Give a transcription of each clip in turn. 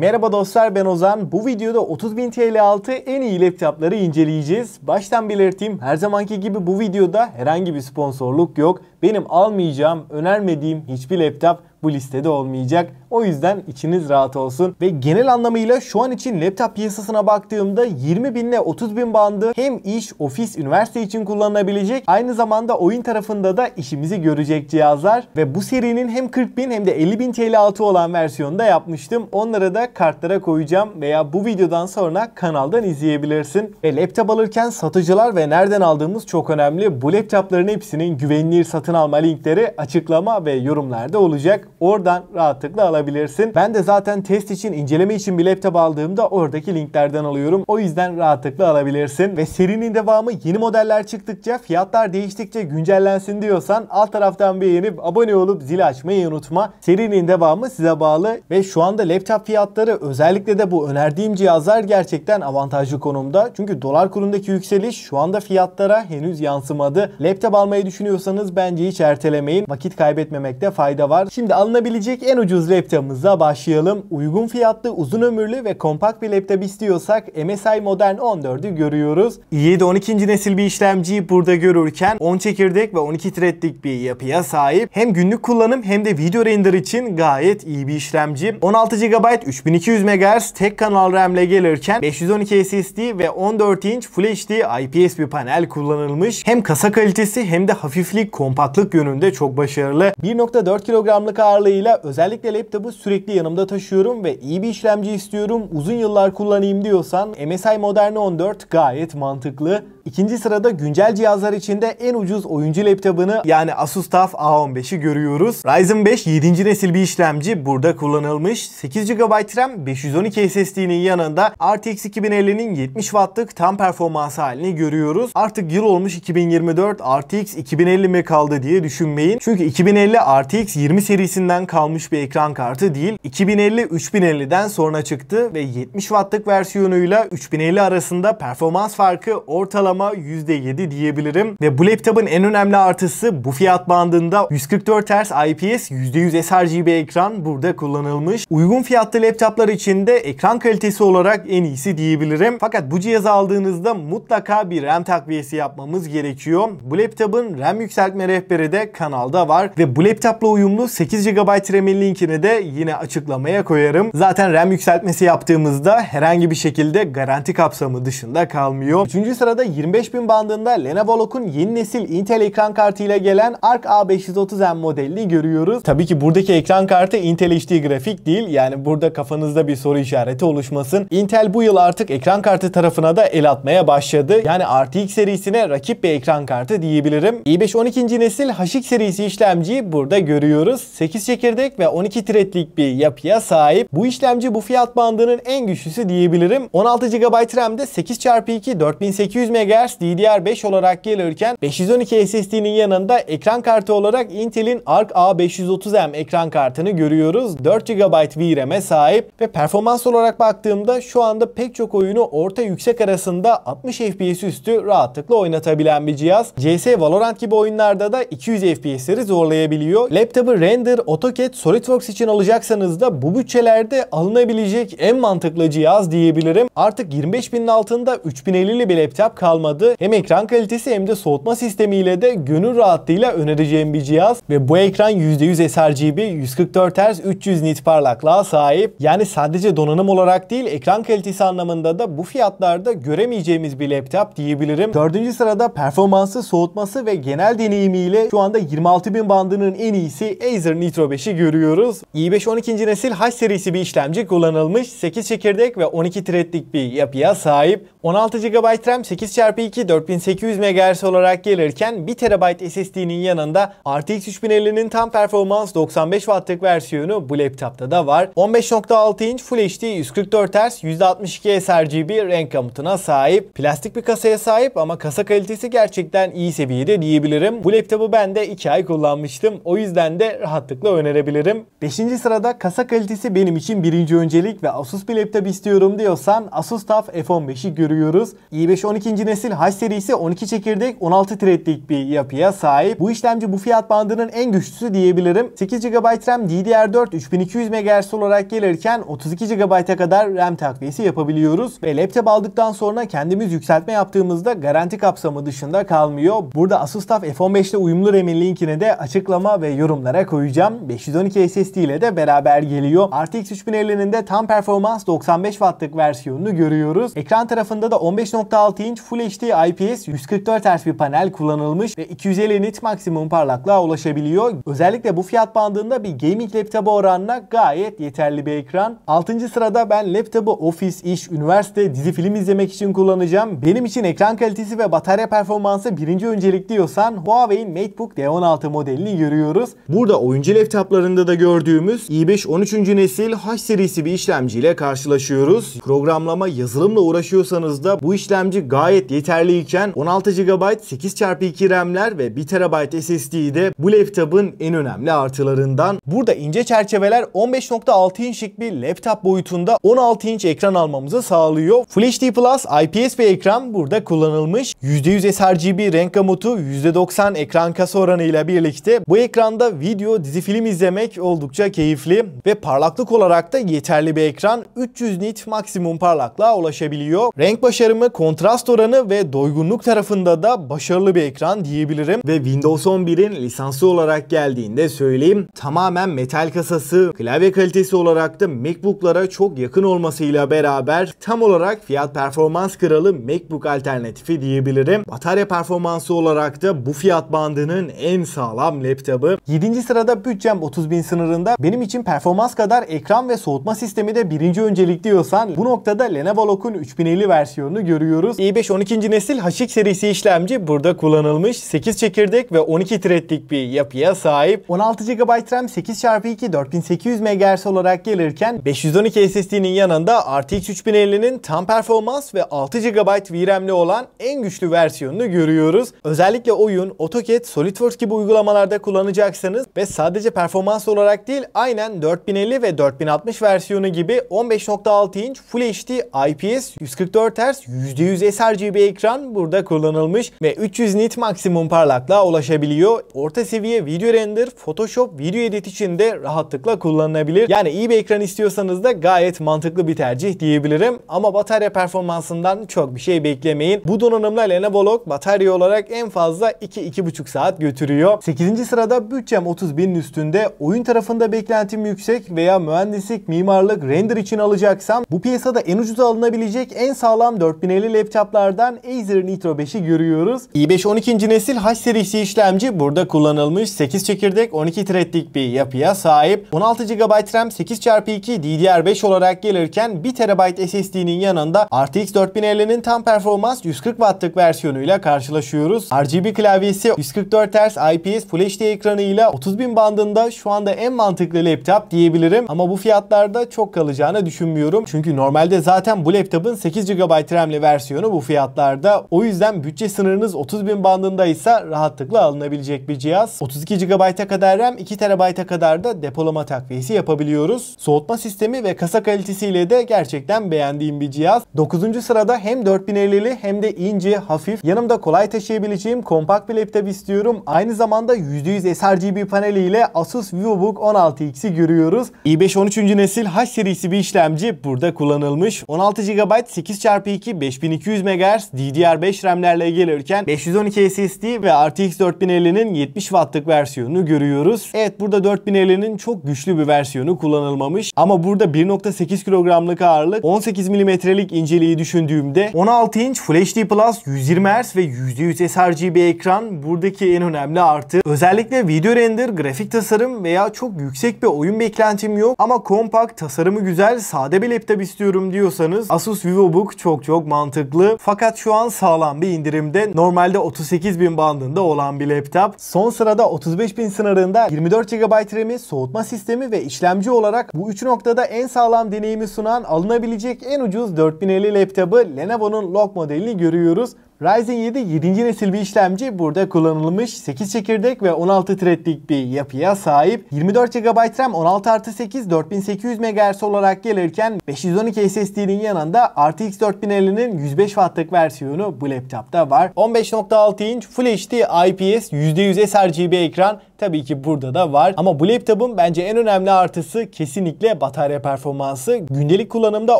Merhaba dostlar, ben Ozan. Bu videoda 30.000 TL altı en iyi laptopları inceleyeceğiz. Baştan belirteyim, her zamanki gibi bu videoda herhangi bir sponsorluk yok. Benim almayacağım, önermediğim hiçbir laptop bu listede olmayacak. O yüzden içiniz rahat olsun. Ve genel anlamıyla şu an için laptop piyasasına baktığımda 20.000 ile 30.000 bandı hem iş, ofis, üniversite için kullanılabilecek, aynı zamanda oyun tarafında da işimizi görecek cihazlar. Ve bu serinin hem 40.000 hem de 50.000 TL altı olan versiyonu da yapmıştım. Onları da kartlara koyacağım veya bu videodan sonra kanaldan izleyebilirsin. Ve laptop alırken satıcılar ve nereden aldığımız çok önemli. Bu laptopların hepsinin güvenilir satın alma linkleri açıklama ve yorumlarda olacak. Oradan rahatlıkla alabilirsin. Ben de zaten test için, inceleme için bir laptop aldığımda oradaki linklerden alıyorum. O yüzden rahatlıkla alabilirsin. Ve serinin devamı, yeni modeller çıktıkça, fiyatlar değiştikçe güncellensin diyorsan alt taraftan beğenip abone olup zili açmayı unutma. Serinin devamı size bağlı ve şu anda laptop fiyatları, özellikle de bu önerdiğim cihazlar gerçekten avantajlı konumda. Çünkü dolar kurundaki yükseliş şu anda fiyatlara henüz yansımadı. Laptop almayı düşünüyorsanız bence hiç ertelemeyin. Vakit kaybetmemekte fayda var. Şimdi alınabilecek en ucuz laptopumuzla başlayalım. Uygun fiyatlı, uzun ömürlü ve kompakt bir laptop istiyorsak MSI Modern 14'ü görüyoruz. i7 12. nesil bir işlemciyi burada görürken 10 çekirdek ve 12 threadlik bir yapıya sahip. Hem günlük kullanım hem de video render için gayet iyi bir işlemci. 16 GB 3200 MHz tek kanal RAM ile gelirken 512 SSD ve 14 inç Full HD IPS bir panel kullanılmış. Hem kasa kalitesi hem de hafiflik, kompaktlık yönünde çok başarılı. 1.4 kilogramlık ağırlığıyla özellikle laptopu sürekli yanımda taşıyorum ve iyi bir işlemci istiyorum, uzun yıllar kullanayım diyorsan MSI Modern 14 gayet mantıklı. İkinci sırada güncel cihazlar içinde en ucuz oyuncu laptopunu, yani Asus TUF A15'i görüyoruz. Ryzen 5 7. nesil bir işlemci burada kullanılmış. 8 GB RAM, 512 SSD'nin yanında RTX 2050'nin 70 Watt'lık tam performans halini görüyoruz. Artık yıl olmuş 2024, RTX 2050 mi kaldı diye düşünmeyin. Çünkü 2050 RTX 20 serisinden kalmış bir ekran kartı değil. 2050 3050'den sonra çıktı ve 70 Watt'lık versiyonuyla 3050 arasında performans farkı ortalama %7 diyebilirim. Ve bu laptopun en önemli artısı, bu fiyat bandında 144 Hz IPS %100 sRGB ekran burada kullanılmış. Uygun fiyatlı laptoplar içinde ekran kalitesi olarak en iyisi diyebilirim. Fakat bu cihazı aldığınızda mutlaka bir RAM takviyesi yapmamız gerekiyor. Bu laptopun RAM yükseltme rehberi de kanalda var ve bu laptopla uyumlu 8 GB RAM'in linkini de yine açıklamaya koyarım. Zaten RAM yükseltmesi yaptığımızda herhangi bir şekilde garanti kapsamı dışında kalmıyor. 3. sırada 25.000 bandında Lenovo Look'un yeni nesil Intel ekran kartı ile gelen Arc A530M modelini görüyoruz. Tabii ki buradaki ekran kartı Intel HD grafik değil. Yani burada kafanızda bir soru işareti oluşmasın. Intel bu yıl artık ekran kartı tarafına da el atmaya başladı. Yani RTX serisine rakip bir ekran kartı diyebilirim. i5 12. nesil HX serisi işlemciyi burada görüyoruz. 8 çekirdek ve 12 threadlik bir yapıya sahip. Bu işlemci bu fiyat bandının en güçlüsü diyebilirim. 16 GB RAM'de 8x2 4800 MHz DDR5 olarak gelirken 512 SSD'nin yanında ekran kartı olarak Intel'in Arc A530M ekran kartını görüyoruz. 4 GB VRAM'e sahip ve performans olarak baktığımda şu anda pek çok oyunu orta yüksek arasında 60 FPS üstü rahatlıkla oynatabilen bir cihaz. CS, Valorant gibi oyunlarda da 200 FPS'leri zorlayabiliyor. Laptopu Render, AutoCAD, SolidWorks için alacaksanız da bu bütçelerde alınabilecek en mantıklı cihaz diyebilirim. Artık 25.000'in altında 3050'li bir laptop kalmadı. Hem ekran kalitesi hem de soğutma sistemiyle de gönül rahatlığıyla önereceğim bir cihaz. Ve bu ekran %100 sRGB, 144 Hz, 300 nit parlaklığa sahip. Yani sadece donanım olarak değil, ekran kalitesi anlamında da bu fiyatlarda göremeyeceğimiz bir laptop diyebilirim. 4. sırada performansı, soğutması ve genel deneyimiyle şu anda 26.000 bandının en iyisi Acer Nitro 5'i görüyoruz. i5 12. nesil H serisi bir işlemci kullanılmış. 8 çekirdek ve 12 threadlik bir yapıya sahip. 16 GB RAM, 8x2 4800 MHz olarak gelirken 1 TB SSD'nin yanında RTX 3050'nin tam performans 95 Watt'lık versiyonu bu laptopta da var. 15.6 inç Full HD 144 Hz %62 sRGB renk gamutuna sahip. Plastik bir kasaya sahip ama kasa kalitesi gerçekten iyi seviyede diyebilirim. Bu laptopu ben de 2 ay kullanmıştım. O yüzden de rahatlıkla önerebilirim. 5. sırada kasa kalitesi benim için birinci öncelik ve Asus bir laptop istiyorum diyorsan Asus TUF F15'i görüyoruz. i5 12. nesil nesil H serisi 12 çekirdek 16 threadlik bir yapıya sahip. Bu işlemci bu fiyat bandının en güçlüsü diyebilirim. 8 GB RAM DDR4 3200 MHz olarak gelirken 32 GB'a kadar RAM takviyesi yapabiliyoruz. Ve laptop aldıktan sonra kendimiz yükseltme yaptığımızda garanti kapsamı dışında kalmıyor. Burada Asus TUF F15 ile uyumlu RAM'in linkini de açıklama ve yorumlara koyacağım. 512 SSD ile de beraber geliyor. RTX 3050'nin de tam performans 95 Watt'lık versiyonunu görüyoruz. Ekran tarafında da 15.6 inç Full HD IPS 144 Hz bir panel kullanılmış ve 250 nit maksimum parlaklığa ulaşabiliyor. Özellikle bu fiyat bandında bir gaming laptopu oranına gayet yeterli bir ekran. 6. sırada ben laptopu ofis, iş, üniversite, dizi, film izlemek için kullanacağım. Benim için ekran kalitesi ve batarya performansı birinci öncelik diyorsan Huawei'in MateBook D16 modelini görüyoruz. Burada oyuncu laptoplarında da gördüğümüz i5 13. nesil H serisi bir işlemciyle karşılaşıyoruz. Programlama, yazılımla uğraşıyorsanız da bu işlemci gayet yeterliyken 16 GB 8x2 RAM'ler ve 1 TB SSD de bu laptopun en önemli artılarından. Burada ince çerçeveler 15.6 inçlik bir laptop boyutunda 16 inç ekran almamızı sağlıyor. Full HD Plus IPS bir ekran burada kullanılmış. %100 sRGB renk gamutu, %90 ekran kasa oranı ile birlikte bu ekranda video, dizi, film izlemek oldukça keyifli ve parlaklık olarak da yeterli bir ekran. 300 nit maksimum parlaklığa ulaşabiliyor. Renk başarımı, kontrast oranı ve doygunluk tarafında da başarılı bir ekran diyebilirim. Ve Windows 11'in lisanslı olarak geldiğinde söyleyeyim. Tamamen metal kasası, klavye kalitesi olarak da MacBook'lara çok yakın olmasıyla beraber tam olarak fiyat performans kralı MacBook alternatifi diyebilirim. Batarya performansı olarak da bu fiyat bandının en sağlam laptopu. 7. sırada bütçem 30.000 sınırında. Benim için performans kadar ekran ve soğutma sistemi de birinci öncelik diyorsan bu noktada Lenovo Legion 3050 versiyonunu görüyoruz. i5 12. nesil HX serisi işlemci burada kullanılmış. 8 çekirdek ve 12 threadlik bir yapıya sahip. 16 GB RAM 8x2 4800 MHz olarak gelirken 512 SSD'nin yanında RTX 3050'nin tam performans ve 6 GB VRAM'li olan en güçlü versiyonunu görüyoruz. Özellikle oyun, AutoCAD, SolidWorks gibi uygulamalarda kullanacaksanız ve sadece performans olarak değil aynen 4050 ve 4060 versiyonu gibi 15.6 inç Full HD IPS 144 Hz %100 sRGB ekran burada kullanılmış ve 300 nit maksimum parlaklığa ulaşabiliyor. Orta seviye video render, Photoshop, video edit için de rahatlıkla kullanılabilir. Yani iyi bir ekran istiyorsanız da gayet mantıklı bir tercih diyebilirim. Ama batarya performansından çok bir şey beklemeyin. Bu donanımla Lenovo Log batarya olarak en fazla 2-2,5 saat götürüyor. 8. sırada bütçem 30.000'in üstünde. Oyun tarafında beklentim yüksek veya mühendislik, mimarlık, render için alacaksam bu piyasada en ucuz alınabilecek en sağlam 4050 laptoplardan Acer Nitro 5'i görüyoruz. i5 12. nesil H serisi işlemci burada kullanılmış. 8 çekirdek 12 threadlik bir yapıya sahip. 16 GB RAM 8x2 DDR5 olarak gelirken 1 TB SSD'nin yanında RTX 4050'nin tam performans 140 Watt'lık versiyonuyla karşılaşıyoruz. RGB klavyesi 144 Hz IPS Full HD ekranıyla 30.000 bandında şu anda en mantıklı laptop diyebilirim. Ama bu fiyatlarda çok kalacağını düşünmüyorum. Çünkü normalde zaten bu laptopun 8 GB RAM'li versiyonu bu fiyatlarda. O yüzden bütçe sınırınız 30.000 bandındaysa rahatlıkla alınabilecek bir cihaz. 32 GB'a kadar RAM, 2 TB'a kadar da depolama takviyesi yapabiliyoruz. Soğutma sistemi ve kasa kalitesiyle de gerçekten beğendiğim bir cihaz. 9. sırada hem 4050'li hem de ince, hafif, yanımda kolay taşıyabileceğim kompakt bir laptop istiyorum. Aynı zamanda %100 sRGB paneliyle Asus VivoBook 16X'i görüyoruz. i5 13. nesil H serisi bir işlemci burada kullanılmış. 16 GB 8x2 5200 MHz DDR5 RAM'lerle gelirken 512 SSD ve RTX 4050'nin 70 Watt'lık versiyonunu görüyoruz. Evet, burada 4050'nin çok güçlü bir versiyonu kullanılmamış. Ama burada 1.8 kilogramlık ağırlık, 18 mm'lik inceliği düşündüğümde 16 inç Full HD Plus 120 Hz ve %100 sRGB ekran buradaki en önemli artı. Özellikle video render, grafik tasarım veya çok yüksek bir oyun beklentim yok ama kompakt, tasarımı güzel, sade bir laptop istiyorum diyorsanız Asus VivoBook çok mantıklı. Fakat şu an sağlam bir indirimde. Normalde 38.000 bandında olan bir laptop. Son sırada 35.000 sınırında 24 GB RAM'i, soğutma sistemi ve işlemci olarak bu 3 noktada en sağlam deneyimi sunan alınabilecek en ucuz 4050 laptopu Lenovo'nun Log modelini görüyoruz. Ryzen 7 7. nesil bir işlemci burada kullanılmış. 8 çekirdek ve 16 threadlik bir yapıya sahip. 24 GB RAM 16+8 4800 MHz olarak gelirken 512 SSD'nin yanında RTX 4050'nin 105 Watt'lık versiyonu bu laptopta var. 15.6 inç Full HD IPS %100 sRGB ekran tabii ki burada da var. Ama bu laptopun bence en önemli artısı kesinlikle batarya performansı. Gündelik kullanımda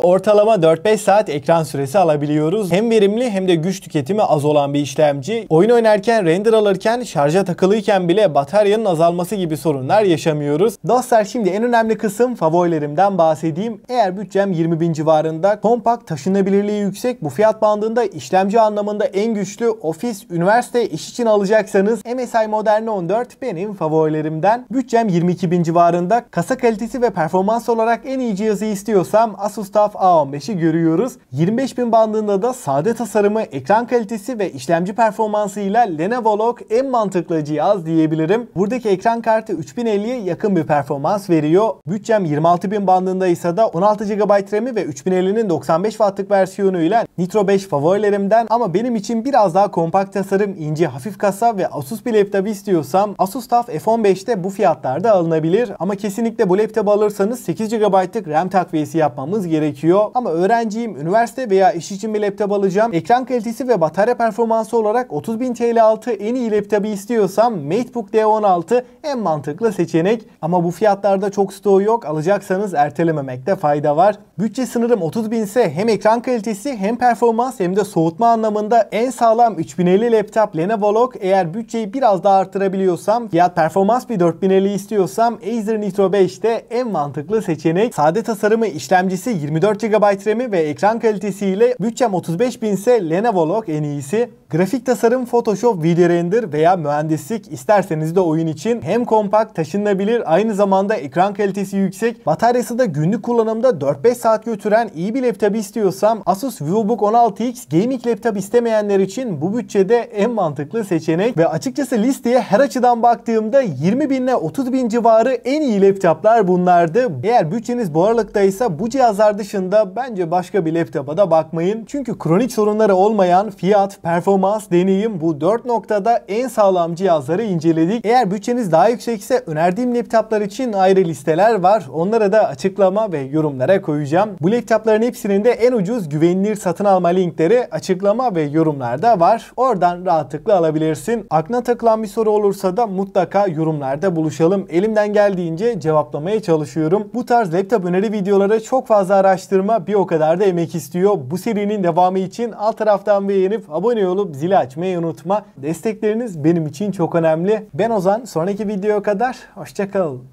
ortalama 4-5 saat ekran süresi alabiliyoruz. Hem verimli hem de güç tüketimi az olan bir işlemci. Oyun oynarken, render alırken, şarja takılıyken bile bataryanın azalması gibi sorunlar yaşamıyoruz. Dostlar, şimdi en önemli kısım favorilerimden bahsedeyim. Eğer bütçem 20.000 civarında, kompakt, taşınabilirliği yüksek, bu fiyat bandında işlemci anlamında en güçlü, ofis, üniversite, iş için alacaksanız MSI Modern 14 benim favorilerimden. Bütçem 22.000 civarında, kasa kalitesi ve performans olarak en iyi cihazı istiyorsam Asus TUF A15'i görüyoruz. 25.000 bandında da sade tasarımı, ekran kalitesi ve işlemci performansıyla Lenovo Log en mantıklı cihaz diyebilirim. Buradaki ekran kartı 3050'ye yakın bir performans veriyor. Bütçem 26.000 bandında ise da 16 GB RAM'i ve 3050'nin 95 Watt'lık versiyonuyla Nitro 5 favorilerimden, ama benim için biraz daha kompakt tasarım, ince, hafif kasa ve Asus bir laptop istiyorsam Asus TUF F15'te bu fiyatlarda alınabilir. Ama kesinlikle bu laptop alırsanız 8 GB'lık RAM takviyesi yapmamız gerekiyor. Ama öğrenciyim, üniversite veya iş için bir laptop alacağım. Ekran kalitesi ve batarya performansı olarak 30.000 TL altı en iyi laptopu istiyorsam MateBook D16 en mantıklı seçenek. Ama bu fiyatlarda çok stoğu yok. Alacaksanız ertelememekte fayda var. Bütçe sınırım 30.000 ise hem ekran kalitesi hem performans hem de soğutma anlamında en sağlam 3050 laptop Lenovo Log. Eğer bütçeyi biraz daha arttırabiliyorsam, fiyat performans bir 4050 istiyorsam Acer Nitro 5 de en mantıklı seçenek. Sade tasarımı, işlemcisi, 24 GB RAM'i ve ekran kalitesiyle bütçem 35.000 ise Lenovo Log en iyisi. Grafik tasarım, Photoshop, video render veya mühendislik, isterseniz de oyun için hem kompakt, taşınabilir, aynı zamanda ekran kalitesi yüksek, bataryası da günlük kullanımda 4-5 saat götüren iyi bir laptop istiyorsam Asus VivoBook 16X gaming laptop istemeyenler için bu bütçede en mantıklı seçenek. Ve açıkçası listeye her açıdan baktığımda 20.000 ile 30.000 civarı en iyi laptoplar bunlardı. Eğer bütçeniz bu aralıktaysa bu cihazlar dışında bence başka bir laptopa da bakmayın. Çünkü kronik sorunları olmayan, fiyat, performans, deneyim, bu 4 noktada en sağlam cihazları inceledik. Eğer bütçeniz daha yüksekse önerdiğim laptoplar için ayrı listeler var. Onlara da açıklama ve yorumlara koyacağım. Bu laptopların hepsinin de en ucuz, güvenilir satın alma linkleri açıklama ve yorumlarda var. Oradan rahatlıkla alabilirsin. Aklına takılan bir soru olursa da mutlaka yorumlarda buluşalım. Elimden geldiğince cevaplamaya çalışıyorum. Bu tarz laptop öneri videoları çok fazla araştırma, bir o kadar da emek istiyor. Bu serinin devamı için alt taraftan beğenip abone olup zili açmayı unutma. Destekleriniz benim için çok önemli. Ben Ozan. Sonraki videoya kadar hoşça kalın.